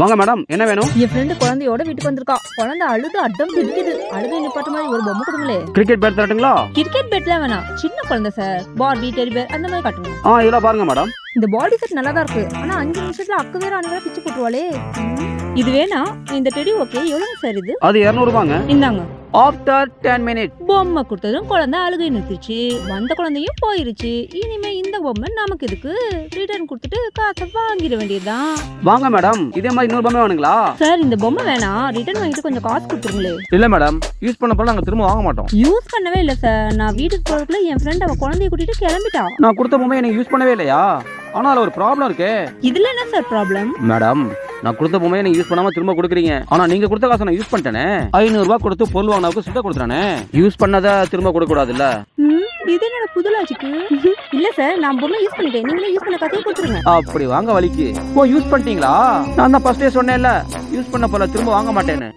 வாங்க மேடம், என்ன வேணும்? என் ஃப்ரெண்டு குழந்தையோட வீட்டுக்கு வந்திருக்கா. குழந்தை அழுது அடம் பிடிக்குது. அழுகை நிப்பாட்ட மாதிரி ஒரு பொம்மை கொடுங்களே. கிரிக்கெட் பேட் தரட்டுங்களா? கிரிக்கெட் பேட்லாம் வேணாம், சின்ன குழந்தை சார். பார்பி, டெடி பேர் அந்த மாதிரி காட்டுங்க. இதெல்லாம் பாருங்க மேடம். இந்த பாடி செட் நல்லா தான் இருக்கு. ஆனா 5 நிமிஷத்துல அக்கு வேற அணி வேற பிச்சு போட்டுருவாளே. இது வேணா. இந்த டெடி ஓகே. எவ்வளவு சார் இது? அது 200 ரூபாங்க. இந்தாங்க. After 10 minutes. பொம்மை கொடுத்ததும் குழந்தை அழுகை நிறுத்திச்சு. வந்த குழந்தையும் போயிருச்சு. இனிமே இந்த பொம்மை நமக்கு எதுக்கு? ரிட்டர்ன் கொடுத்துட்டு காசை வாங்கிட வேண்டியதுதான். வாங்க மேடம், இதே மாதிரி இன்னொரு பொம்மை வேணுங்களா? சார் இந்த பொம்மை வேணாம், ரிட்டர்ன் வாங்கிட்டு கொஞ்சம் காசு கொடுத்துருங்களே. இல்ல மேடம், யூஸ் பண்ண போல நாங்க திரும்ப வாங்க மாட்டோம். யூஸ் பண்ணவே இல்லை சார். நான் வீட்டுக்கு போறதுக்குள்ள என் ஃப்ரெண்ட் அவ குழந்தைய கூட்டிட்டு கிளம்பிட்டா. நான் கொடுத்த பொம்மையை நீங்க யூஸ் பண்ணவே இல்லையா? ஆனா அதுல ஒரு ப்ராப்ளம் இருக்கு. இதுல என்ன சார் ப்ராப்ளம்? மேடம், நான் கொடுத்த பொம்மையை நீங்க யூஸ் பண்ணாம திரும்ப கொடுக்குறீங்க. ஆனா நீங்க கொடுத்த காசை நான் யூஸ் பண்ணிட்டேனே. 500 ரூபாய் கொடுத்து பொருள் வாங்கினவுக்கு சுத்த கொடுத்துறானே. யூஸ் பண்ணதை திரும்ப கொடுக்க கூடாதுல்ல? இது என்னோட புது லாஜிக்கு. இல்ல சார், நான் பொம்மை யூஸ் பண்ணிட்டேன். நீங்களே யூஸ் பண்ண காசையை கொடுத்துருங்க. அப்படி வாங்க வலிக்கு. யூஸ் பண்ணிட்டீங்களா? நான் தான் ஃபர்ஸ்டே சொன்னேன்ல, யூஸ் பண்ண போல திரும்ப வாங்க மாட்டேன்னு.